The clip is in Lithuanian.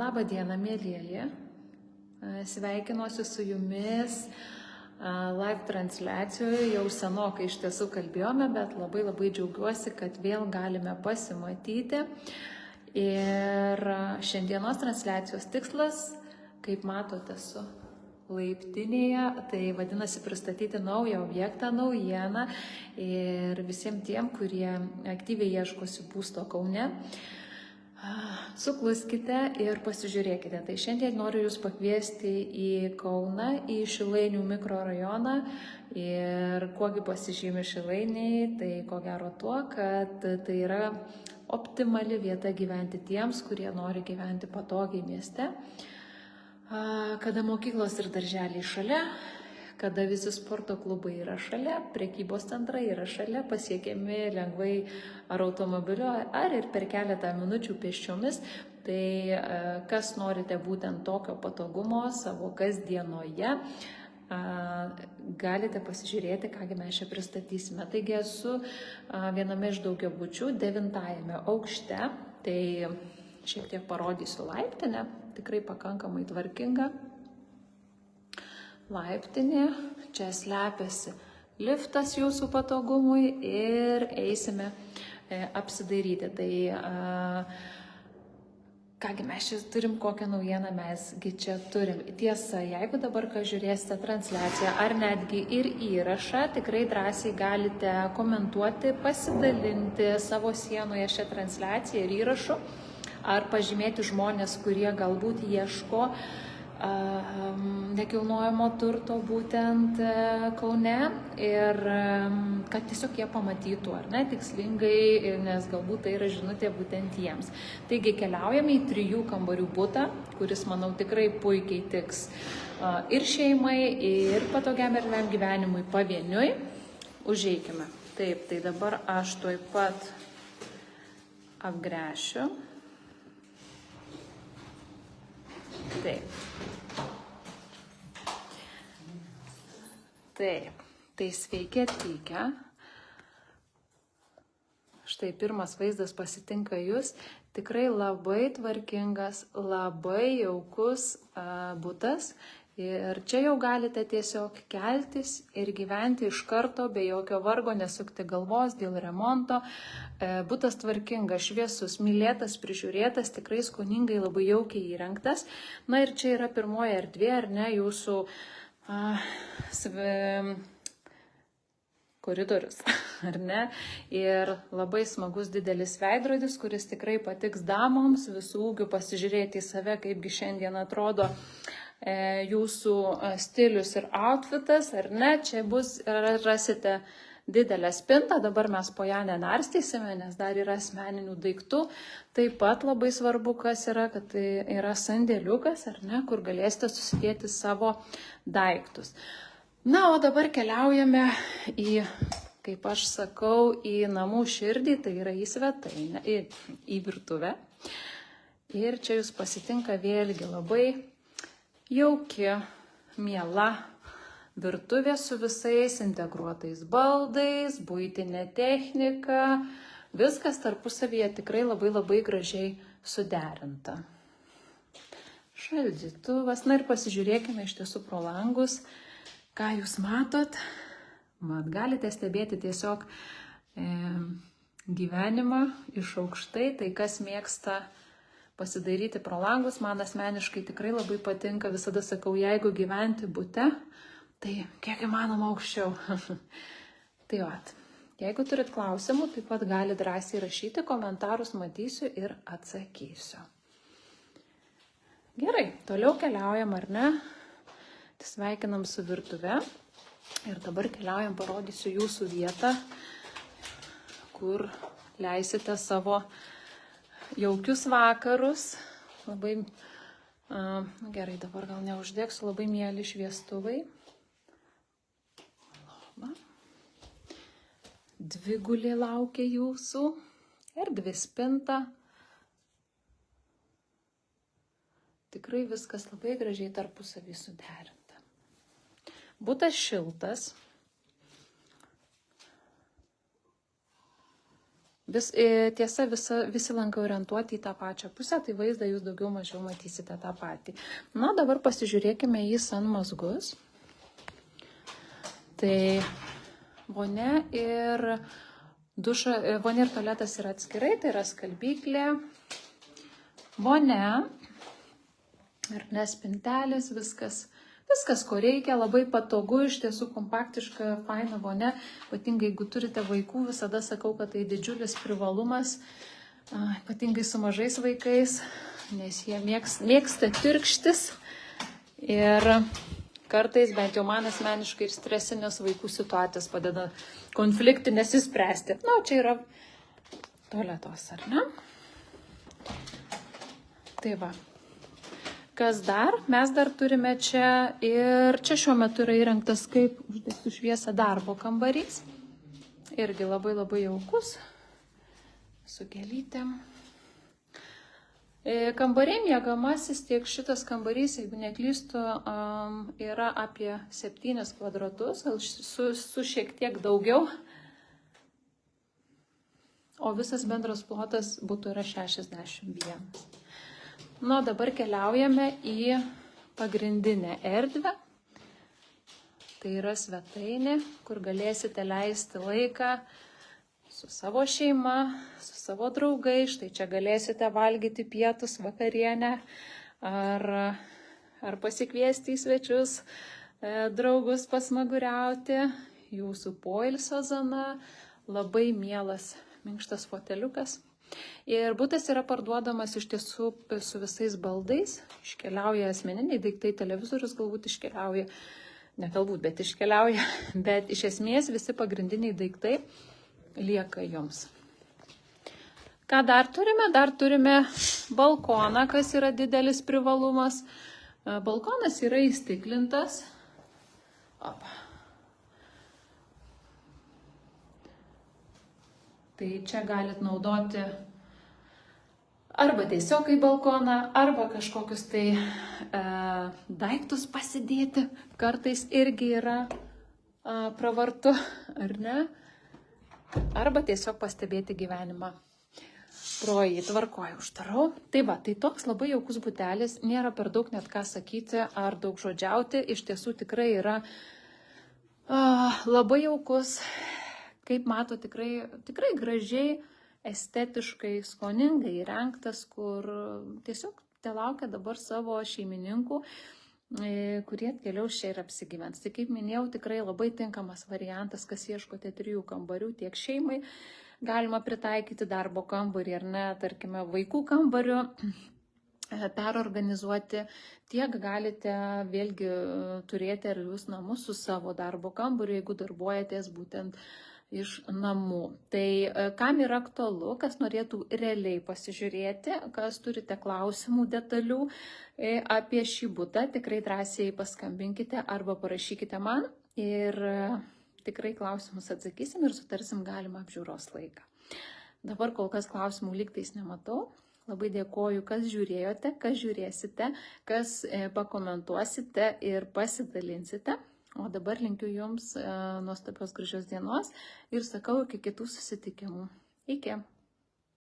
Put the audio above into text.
Labą dieną, mėlyjeji. Sveikinuosi su jumis live transliacijoje. Jau senokai iš tiesų kalbėjome, bet labai džiaugiuosi, kad vėl galime pasimatyti. Ir šiandienos transliacijos tikslas, kaip matote, su laiptinėje, tai vadinasi pristatyti naują objektą, naujieną ir visiems tiem, kurie aktyviai ieškosi būsto Kaune. Sukluskite ir pasižiūrėkite. Tai šiandien noriu Jūs pakviesti į Kauną, į Šilainių mikrorajoną. Ir kuogi pasižymi Šilainiai, tai ko gero tuo, kad tai yra optimali vieta gyventi tiems, kurie nori gyventi patogiai mieste, kada mokyklos ir darželiai šalia, kada visi sporto klubai yra šalia, prekybos centrai yra šalia, pasiekiami lengvai ar automobiliu, ar ir per keletą minučių pėsčiomis. Tai kas norite būtent tokio patogumo savo kasdienoje, galite pasižiūrėti, kągi mes čia pristatysime. Taigi esu viename iš daugiabučių, 9-ame aukšte, tai šiek tiek parodysiu laiptinę, tikrai pakankamai tvarkinga laiptinė, čia slepiasi liftas jūsų patogumui ir eisime apsidairyti. Tai kągi mes čia turim, kokią naujieną mesgi čia turim. Tiesa, jeigu dabar, kai žiūrėsite transliaciją ar netgi ir įrašą, tikrai drąsiai galite komentuoti, pasidalinti savo sienoje šią transliaciją ir įrašu, ar pažymėti žmonės, kurie galbūt ieško nekilnojamo turto būtent Kaune ir kad tiesiog jie pamatytų, ar ne, tikslingai, nes galbūt tai yra žinutė būtent jiems. Taigi keliaujame į 3 kambarių butą, kuris, manau, tikrai puikiai tiks ir šeimai, ir patogiam erdviam gyvenimui pavieniui. Užeikime. Taip, tai dabar aš tuoj pat apgręšiu. Taip. Tai sveiki atvykę. Štai pirmas vaizdas pasitinka jūs. Tikrai labai tvarkingas, labai jaukus butas. Ir čia jau galite tiesiog keltis ir gyventi iš karto, be jokio vargo, nesukti galvos dėl remonto. Butas tvarkingas, šviesus, mylėtas, prižiūrėtas, tikrai skoningai, labai jaukiai įrengtas. Na ir čia yra pirmoji erdvė, ar ne, jūsų koridorius, ar ne? Ir labai smagus didelis veidrodis, kuris tikrai patiks damoms, visų ūgių pasižiūrėti į save, kaipgi šiandien atrodo jūsų stilius ir outfitas, ar ne? Čia rasite didelę spintą, dabar mes po ją nenarstysime, nes dar yra asmeninių daiktų. Taip pat labai svarbu, kas yra, kad tai yra sandėliukas, ar ne, kur galėsite susidėti savo daiktus. Na, o dabar keliaujame į, kaip aš sakau, į namų širdį, tai yra į svetainę, į virtuvę. Ir čia jūs pasitinka vėlgi labai jauki, miela virtuvė su visais integruotais baldais, buitinė technika, viskas tarpusavyje tikrai labai gražiai suderinta. Šaldytuvas, na ir pasižiūrėkime iš tiesų pro langus, ką jūs matot. Galite stebėti tiesiog gyvenimą iš aukštai, tai kas mėgsta pasidairyti pro langus, man asmeniškai tikrai labai patinka, visada sakau, jeigu gyventi bute, tai kiek įmanoma aukščiau. Tai vat, jeigu turit klausimų, taip pat gali drąsiai rašyti, komentarus matysiu ir atsakysiu. Gerai, toliau keliaujam, ar ne? Sveikinam su virtuve. Ir dabar keliaujam, parodysiu jūsų vietą, kur leisite savo jaukius vakarus. Labai, gerai, dabar gal neuždegsiu, labai mieli šviestuvai. Dvigulė laukia jūsų, erdvi spinta. Tikrai viskas labai gražiai tarpusavy suderinta. Butas šiltas. Tiesa, visi lankai orientuoti į tą pačią pusę, tai vaizdą jūs daugiau mažiau matysite tą patį. Na, dabar pasižiūrėkime į sanmazgus. Tai vonia ir tualetas yra atskirai, tai yra skalbyklė, vonia, ar ne, spintelės, viskas, ko reikia, labai patogu, iš tiesų kompaktiška, faina vonia, ypatingai jeigu turite vaikų, visada sakau, kad tai didžiulis privalumas, ypatingai su mažais vaikais, nes jie mėgsta tirkštis ir kartais, bent jau man asmeniškai, ir stresinės vaikų situacijas padeda konfliktinės įspręsti. Na, čia yra tualetos, ar ne? Tai va. Kas dar? Mes dar turime čia ir čia šiuo metu yra įrengtas kaip uždegsiu šviesą darbo kambarys. Irgi labai jaukus. Su gėlytėm. Kambariai miegamasis, tiek šitas kambarys, jeigu neklystu, yra apie 7 kvadratus, gal su šiek tiek daugiau, o visas bendras plotas būtų yra 61. Nu, dabar keliaujame į pagrindinę erdvę, tai yra svetainė, kur galėsite leisti laiką su savo šeima, su savo draugai, štai čia galėsite valgyti pietus, vakarienę, ar pasikviesti į svečius, draugus pasmaguriauti, jūsų poilsio zona, labai mielas, minkštas foteliukas. Ir butas yra parduodamas iš tiesų su visais baldais, iškeliauja asmeniniai daiktai, televizorius galbūt iškeliauja, ne galbūt, bet iškeliauja, bet iš esmės visi pagrindiniai daiktai lieka jums. Ką dar turime? Dar turime balkoną, kas yra didelis privalumas. Balkonas yra įstiklintas. Opa. Tai čia galit naudoti arba tiesiog į balkoną, arba kažkokius tai daiktus pasidėti. Kartais irgi yra pravartu, ar ne? Arba tiesiog pastebėti gyvenimą pro jį. Tvarkoju, uždarau. Tai va, tai toks labai jaukus butelis, nėra per daug net ką sakyti ar daug žodžiauti, iš tiesų tikrai yra labai jaukus, kaip mato, tikrai gražiai, estetiškai, skoningai įrengtas, kur tiesiog telaukia dabar savo šeimininkų, kurie atkeliaus čia ir apsigyvens. Tai kaip minėjau, tikrai labai tinkamas variantas, kas ieškote 3 kambarių tiek šeimai, galima pritaikyti darbo kambarį ar ne, tarkime, vaikų kambarių, perorganizuoti, tiek galite vėlgi turėti ir jūs namus su savo darbo kambariu, jeigu darbuojatės būtent iš namų. Tai kam yra aktualu, kas norėtų realiai pasižiūrėti, kas turite klausimų detalių apie šį butą, tikrai drąsiai paskambinkite arba parašykite man ir tikrai klausimus atsakysim ir sutarsim galimą apžiūros laiką. Dabar kol kas klausimų lygtais nematau. Labai dėkoju, kas žiūrėjote, kas žiūrėsite, kas pakomentuosite ir pasidalinsite. O dabar linkiu Jums nuostabios gražios dienos ir sakau iki kitų susitikimų. Iki.